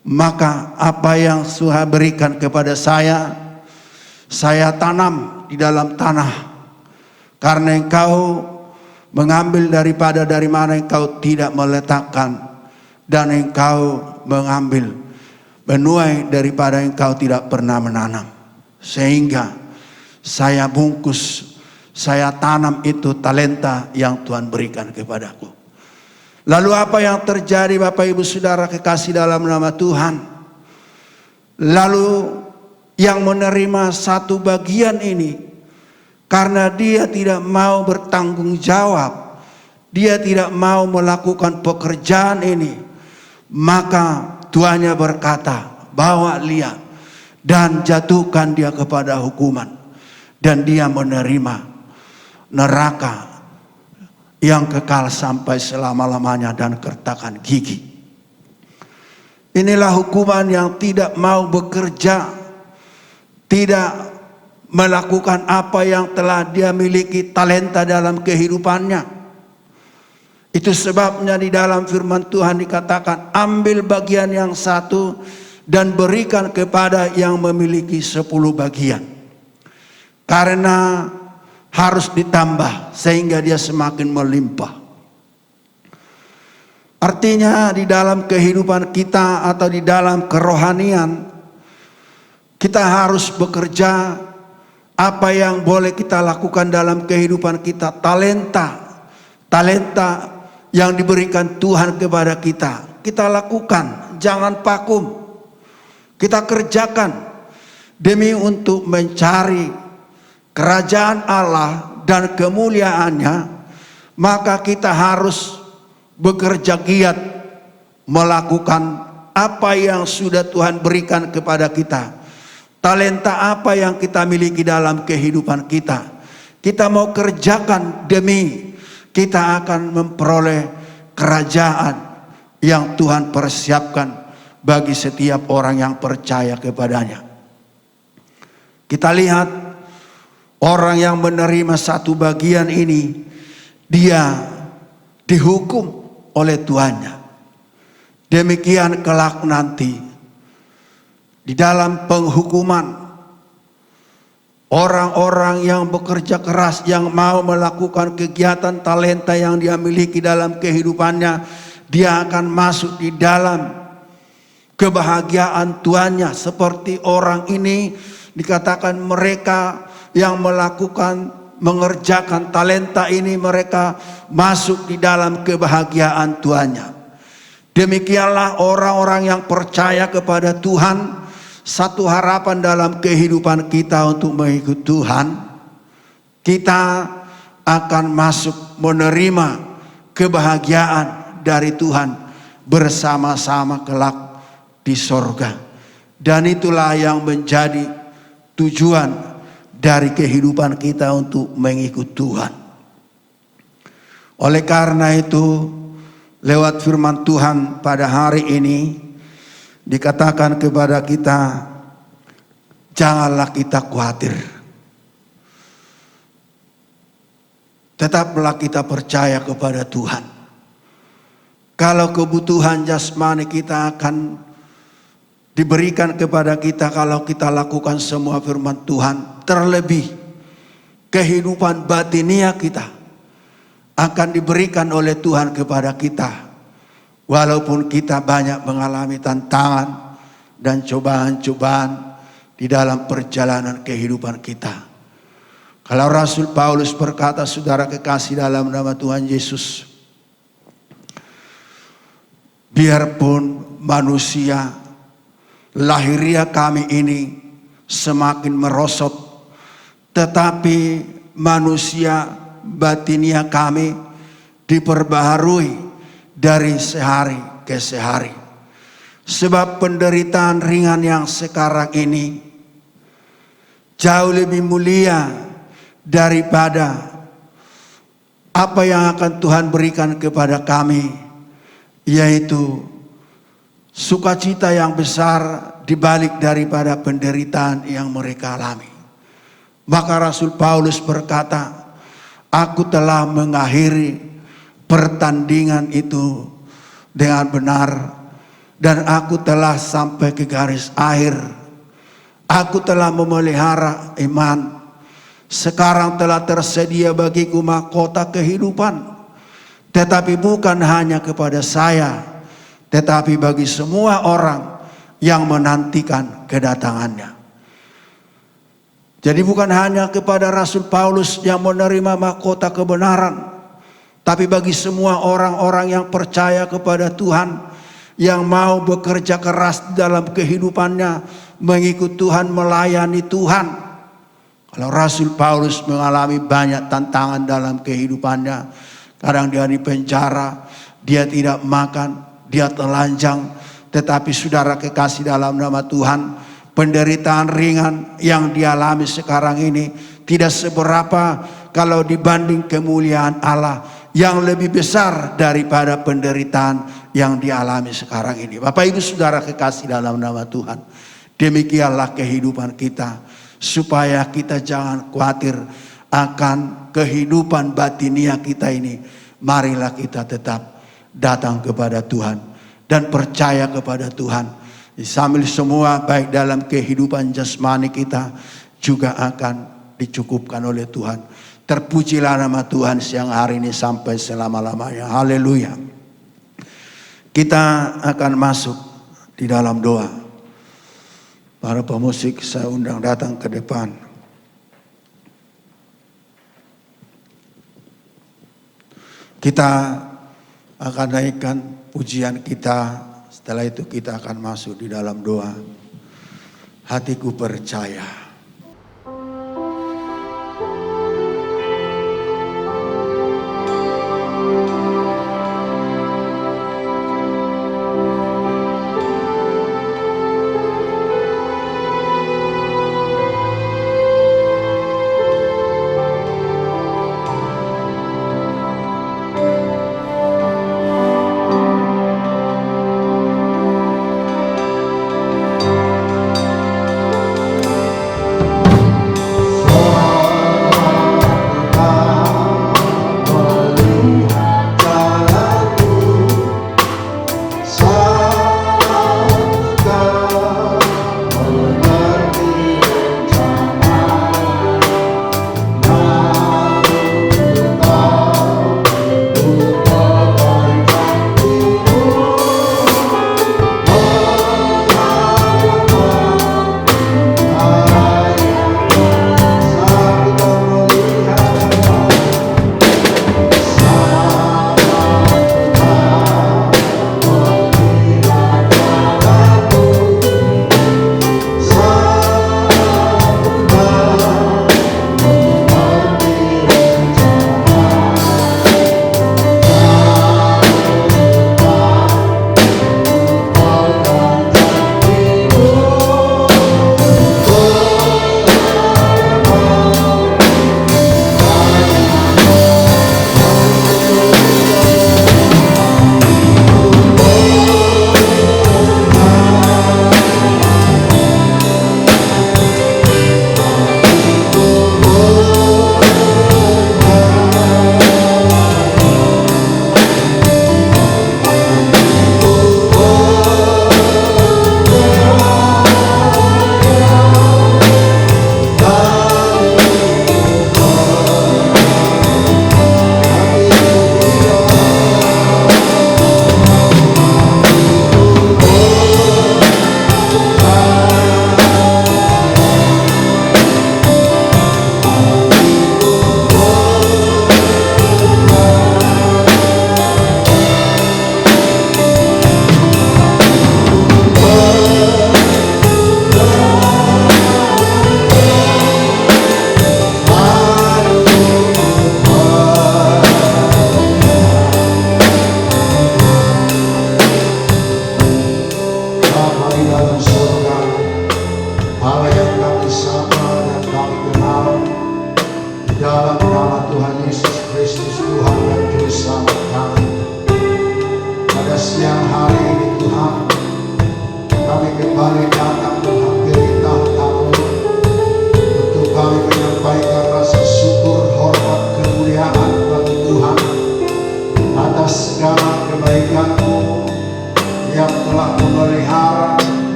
Maka apa yang Tuhan berikan kepada saya tanam di dalam tanah. Karena engkau mengambil dari mana engkau tidak meletakkan, dan engkau mengambil menuai daripada engkau tidak pernah menanam. Sehingga saya bungkus, saya tanam itu talenta yang Tuhan berikan kepadaku. Lalu apa yang terjadi Bapak Ibu Saudara kekasih dalam nama Tuhan? Lalu yang menerima 1 bagian ini, karena dia tidak mau bertanggung jawab, dia tidak mau melakukan pekerjaan ini, maka tuannya berkata, bawa dia dan jatuhkan dia kepada hukuman, dan dia menerima neraka yang kekal sampai selama-lamanya dan kertakan gigi. Inilah hukuman yang tidak mau bekerja, tidak melakukan apa yang telah dia miliki talenta dalam kehidupannya. Itu sebabnya di dalam firman Tuhan dikatakan, ambil bagian yang 1 dan berikan kepada yang memiliki 10 bagian. Karena harus ditambah sehingga dia semakin melimpah. Artinya di dalam kehidupan kita atau di dalam kerohanian, kita harus bekerja. Apa yang boleh kita lakukan dalam kehidupan kita, talenta yang diberikan Tuhan kepada kita, kita lakukan, jangan vakum. Kita kerjakan demi untuk mencari kerajaan Allah dan kemuliaannya. Maka kita harus bekerja giat melakukan apa yang sudah Tuhan berikan kepada kita. Talenta apa yang kita miliki dalam kehidupan kita, kita mau kerjakan demi kita akan memperoleh kerajaan yang Tuhan persiapkan bagi setiap orang yang percaya kepadanya. Kita lihat orang yang menerima 1 bagian ini, dia dihukum oleh tuannya. Demikian kelak nanti di dalam penghukuman, orang-orang yang bekerja keras, yang mau melakukan kegiatan talenta yang dia miliki dalam kehidupannya, dia akan masuk di dalam kebahagiaan tuannya. Seperti orang ini dikatakan mereka yang mengerjakan talenta ini, mereka masuk di dalam kebahagiaan tuannya. Demikianlah orang-orang yang percaya kepada Tuhan. Satu harapan dalam kehidupan kita untuk mengikut Tuhan, kita akan masuk menerima kebahagiaan dari Tuhan bersama-sama kelak di sorga. Dan itulah yang menjadi tujuan dari kehidupan kita untuk mengikut Tuhan. Oleh karena itu, lewat firman Tuhan pada hari ini dikatakan kepada kita, janganlah kita khawatir. Tetaplah kita percaya kepada Tuhan. Kalau kebutuhan jasmani kita akan diberikan kepada kita kalau kita lakukan semua firman Tuhan. Terlebih kehidupan batinia kita akan diberikan oleh Tuhan kepada kita. Walaupun kita banyak mengalami tantangan dan cobaan-cobaan di dalam perjalanan kehidupan kita. Kalau Rasul Paulus berkata, saudara kekasih dalam nama Tuhan Yesus, biarpun manusia lahiriah kami ini semakin merosot, tetapi manusia batinia kami diperbaharui dari sehari ke sehari. Sebab penderitaan ringan yang sekarang ini jauh lebih mulia daripada apa yang akan Tuhan berikan kepada kami, yaitu sukacita yang besar dibalik daripada penderitaan yang mereka alami. Maka Rasul Paulus berkata, aku telah mengakhiri pertandingan itu dengan benar dan aku telah sampai ke garis akhir. Aku telah memelihara iman. Sekarang telah tersedia bagiku mahkota kehidupan, tetapi bukan hanya kepada saya, tetapi bagi semua orang yang menantikan kedatangannya. Jadi bukan hanya kepada Rasul Paulus yang menerima mahkota kebenaran, tapi bagi semua orang-orang yang percaya kepada Tuhan, yang mau bekerja keras dalam kehidupannya, mengikut Tuhan, melayani Tuhan. Kalau Rasul Paulus mengalami banyak tantangan dalam kehidupannya, kadang dia di penjara, dia tidak makan, dia telanjang. Tetapi saudara kekasih dalam nama Tuhan, penderitaan ringan yang dialami sekarang ini tidak seberapa kalau dibanding kemuliaan Allah yang lebih besar daripada penderitaan yang dialami sekarang ini. Bapak Ibu saudara kekasih dalam nama Tuhan, demikianlah kehidupan kita, supaya kita jangan khawatir akan kehidupan batinia kita ini. Marilah kita tetap datang kepada Tuhan dan percaya kepada Tuhan. Sambil semua baik dalam kehidupan jasmani kita juga akan dicukupkan oleh Tuhan. Terpujilah nama Tuhan siang hari ini sampai selama-lamanya. Haleluya. Kita akan masuk di dalam doa. Para pemusik saya undang datang ke depan. Kita akan naikkan pujian kita. Setelah itu kita akan masuk di dalam doa. Hatiku percaya.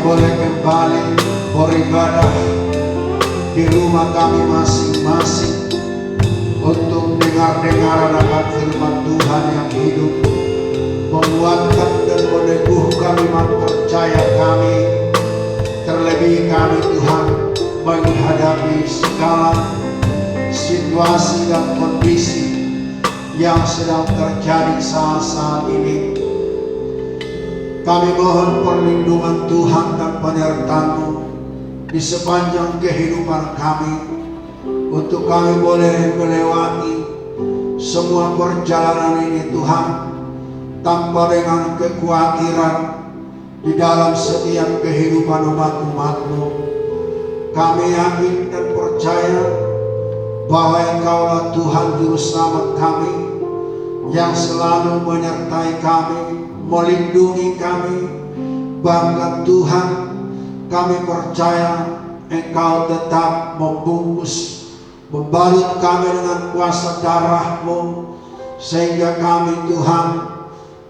boleh kembali beribadah di rumah kami masing-masing untuk dengar-dengar akan firman Tuhan yang hidup, menguatkan dan meneguhkan iman percaya kami. Terlebih kami Tuhan menghadapi segala situasi dan kondisi yang sedang terjadi saat-saat ini. Kami mohon perlindungan Tuhan dan penyertaan-Mu di sepanjang kehidupan kami, untuk kami boleh melewati semua perjalanan ini Tuhan tanpa dengan kekhawatiran di dalam setiap kehidupan umat-umat-Mu. Kami yakin dan percaya bahwa Engkaulah Tuhan Juru Selamat kami, yang selalu menyertai kami, melindungi kami. Bahkan Tuhan, kami percaya Engkau tetap membungkus, membalut kami dengan kuasa darah-Mu, sehingga kami Tuhan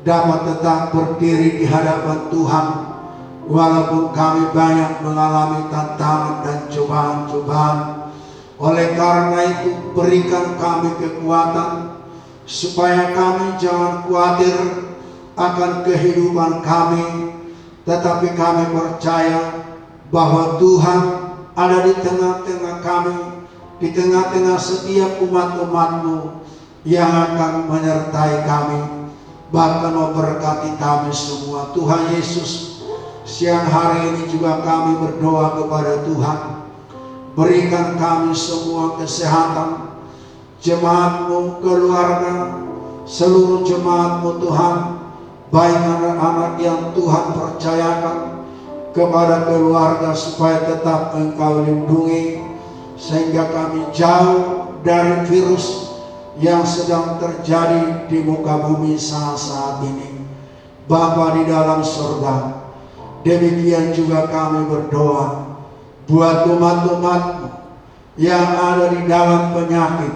dapat tetap berdiri di hadapan Tuhan walaupun kami banyak mengalami tantangan dan cobaan-cobaan. Oleh karena itu, berikan kami kekuatan supaya kami jangan khawatir akan kehidupan kami, tetapi kami percaya bahwa Tuhan ada di tengah-tengah kami, di tengah-tengah setiap umat-umat-Mu yang akan menyertai kami, bahkan memberkati kami semua. Tuhan Yesus, siang hari ini juga kami berdoa kepada Tuhan, berikan kami semua kesehatan, jemaat-Mu, keluarga, seluruh jemaat-Mu Tuhan, baik anak-anak yang Tuhan percayakan kepada keluarga, supaya tetap Engkau lindungi, sehingga kami jauh dari virus yang sedang terjadi di muka bumi saat ini. Bapa di dalam surga, demikian juga kami berdoa buat umat-umat-Mu yang ada di dalam penyakit.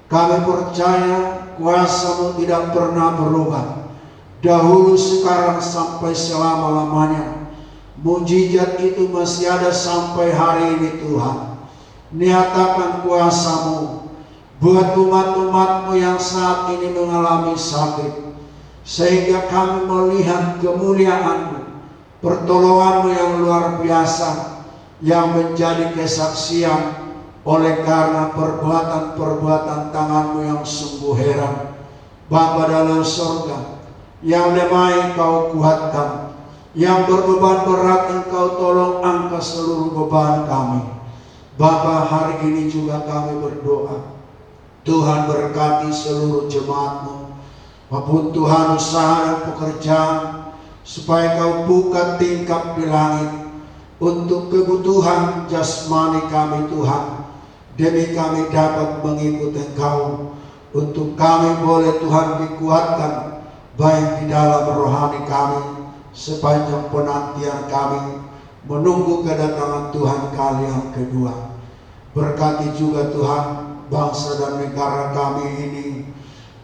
Kami percaya kuasa-Mu tidak pernah berubah, dahulu, sekarang, sampai selama-lamanya. Mujizat itu masih ada sampai hari ini Tuhan. Nyatakan kuasa-Mu buat umat-umat-Mu yang saat ini mengalami sakit, sehingga kami melihat kemuliaan-Mu, pertolongan-Mu yang luar biasa, yang menjadi kesaksian oleh karena perbuatan-perbuatan tangan-Mu yang sungguh heran. Bapa dalam surga, yang lemah Engkau kuatkan, yang berbeban berat Engkau tolong angkat seluruh beban kami. Bapa, hari ini juga kami berdoa, Tuhan berkati seluruh jemaat-Mu, maupun Tuhan usaha dan pekerjaan, supaya Kau buka tingkap di langit untuk kebutuhan jasmani kami Tuhan, demi kami dapat mengikuti Engkau, untuk kami boleh Tuhan dikuatkan baik di dalam rohani kami sepanjang penantian kami menunggu kedatangan Tuhan kali yang kedua. Berkati juga Tuhan bangsa dan negara kami ini.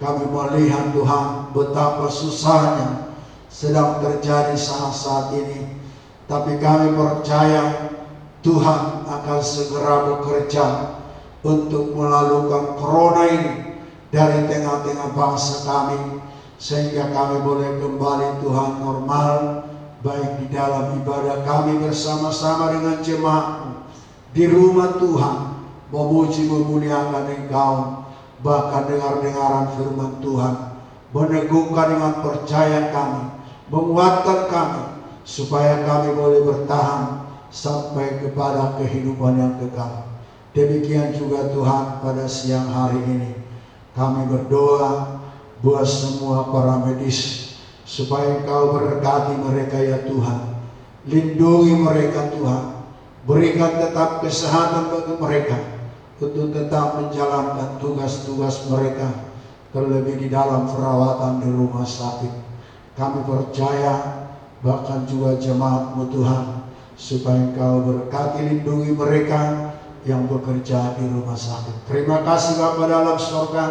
Kami melihat Tuhan betapa susahnya sedang terjadi saat ini, tapi kami percaya Tuhan akan segera bekerja untuk melalukan corona ini dari tengah-tengah bangsa kami, sehingga kami boleh kembali Tuhan normal, baik di dalam ibadah kami bersama-sama dengan jemaat-Mu di rumah Tuhan, memuji memuliakan Engkau, bahkan dengar-dengaran firman Tuhan, meneguhkan iman percaya kami, menguatkan kami, supaya kami boleh bertahan sampai kepada kehidupan yang kekal. Demikian juga Tuhan, pada siang hari ini kami berdoa buat semua para medis, supaya Engkau berkati mereka ya Tuhan, lindungi mereka Tuhan, berikan tetap kesehatan bagi mereka untuk tetap menjalankan tugas-tugas mereka, terlebih di dalam perawatan di rumah sakit. Kami percaya bahkan juga jemaat-Mu Tuhan, supaya Engkau berkati lindungi mereka yang bekerja di rumah sakit. Terima kasih Bapa dalam surga,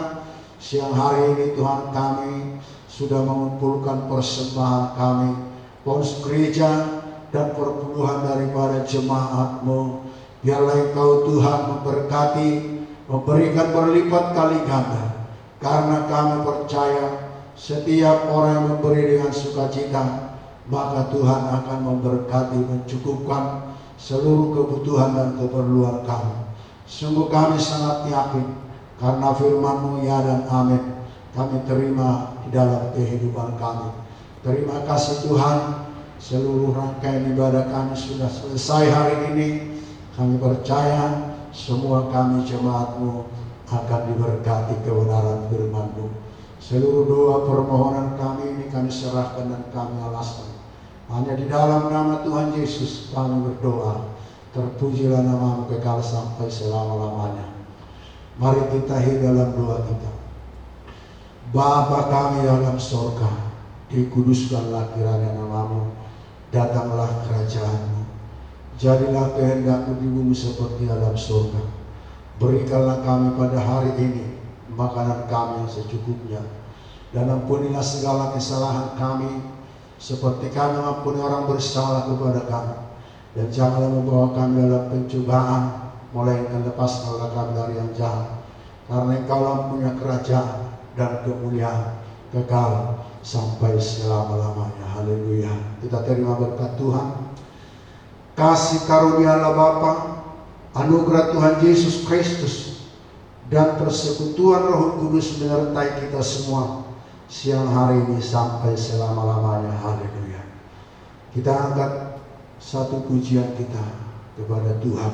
siang hari ini Tuhan kami sudah mengumpulkan persembahan kami, pengurus gereja dan perpuluhan daripada jemaat-Mu. Biarlah Engkau Tuhan memberkati, memberikan berlipat kali ganda. Karena kami percaya setiap orang yang memberi dengan sukacita, maka Tuhan akan memberkati, mencukupkan seluruh kebutuhan dan keperluan kami. Sungguh kami sangat yakin, karena firman-Mu ya dan amin, kami terima di dalam kehidupan kami. Terima kasih Tuhan, seluruh rangkaian ibadah kami sudah selesai hari ini. Kami percaya semua kami jemaat-Mu akan diberkati kebenaran firman-Mu. Seluruh doa permohonan kami ini kami serahkan dan kami alaskan. Hanya di dalam nama Tuhan Yesus kami berdoa. Terpujilah nama-Mu kekal sampai selama-lamanya. Mari kita hidup dalam doa kita. Bapa kami dalam sorga, dikuduskanlah kiranya nama-Mu, datanglah kerajaan-Mu. Jadilah kehendak-Mu di bumi seperti dalam surga. Berikanlah kami pada hari ini makanan kami yang secukupnya, dan ampunilah segala kesalahan kami seperti kami mengampuni orang bersalah kepada kami. Dan janganlah membawa kami dalam pencobaan, melainkan lepaskanlah kami dari yang jahat. Karena Engkau punya kerajaan dan kemuliaan kekal sampai selama-lamanya. Haleluya. Kita terima berkat Tuhan. Kasih karunia Allah Bapa, anugerah Tuhan Yesus Kristus, dan persekutuan Roh Kudus menyertai kita semua siang hari ini sampai selama-lamanya. Haleluya. Kita angkat satu pujian kita kepada Tuhan,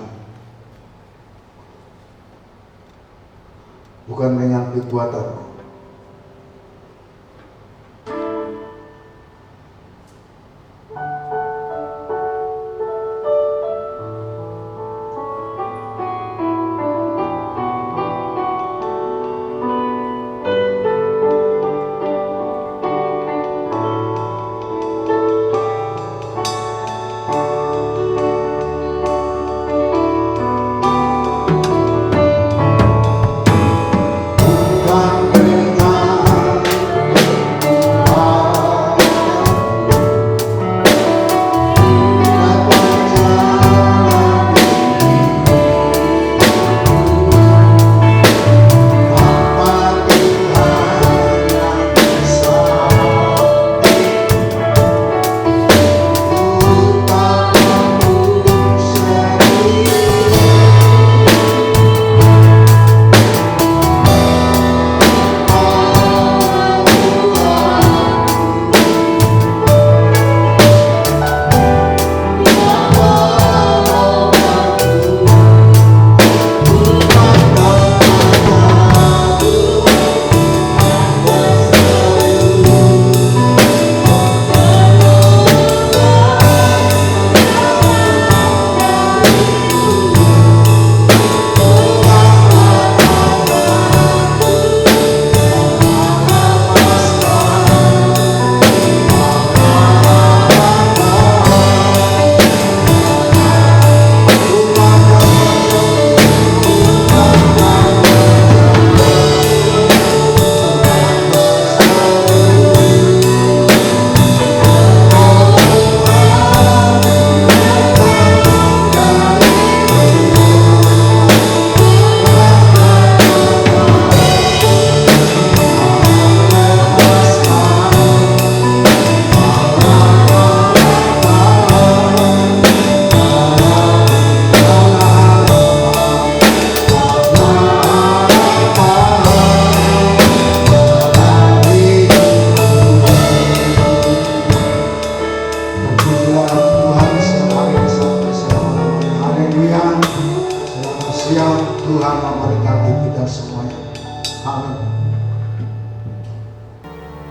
bukan dengan kekuatan.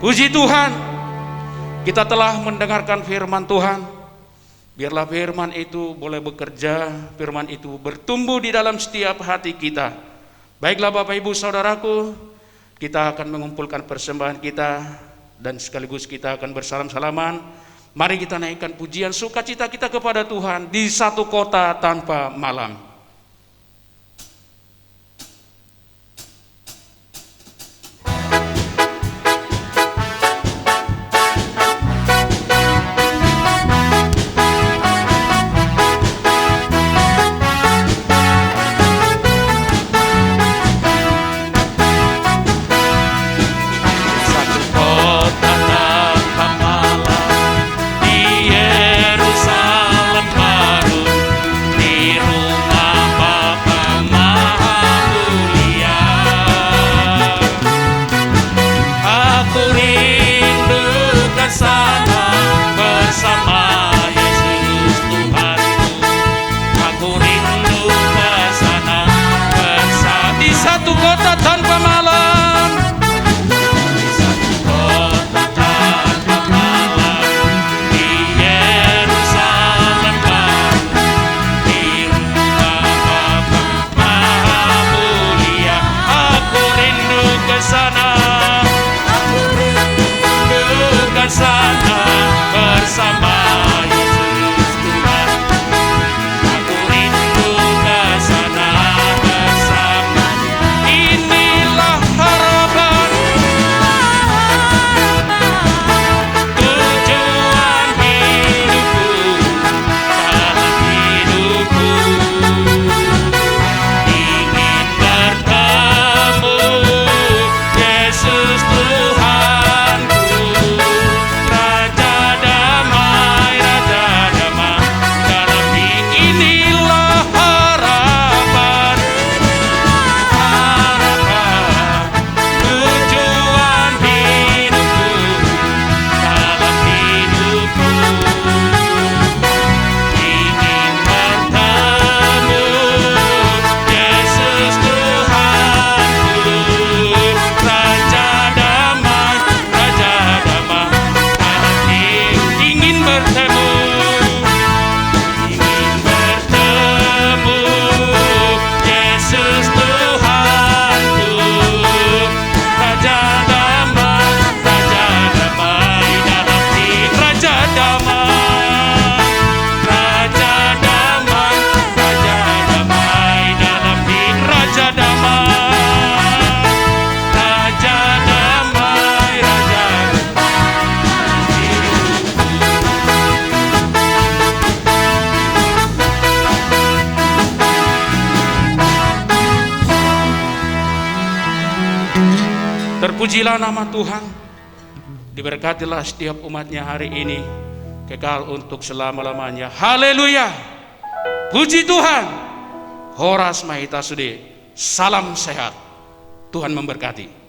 Puji Tuhan, kita telah mendengarkan firman Tuhan. Biarlah firman itu boleh bekerja, firman itu bertumbuh di dalam setiap hati kita. Baiklah Bapak Ibu Saudaraku, kita akan mengumpulkan persembahan kita dan sekaligus kita akan bersalam-salaman. Mari kita naikkan pujian sukacita kita kepada Tuhan di satu kota tanpa malam. bertemu, ingin bertemu, Yesus Tuhanku, Raja damai dalam hati, Raja damai, Raja damai, Raja damai dalam hati, Raja damai, Raja damai, Raja Terpujilah nama Tuhan, diberkatilah setiap umatnya hari ini, kekal untuk selama-lamanya. Haleluya, puji Tuhan. Horas Mahita Sudi, salam sehat, Tuhan memberkati.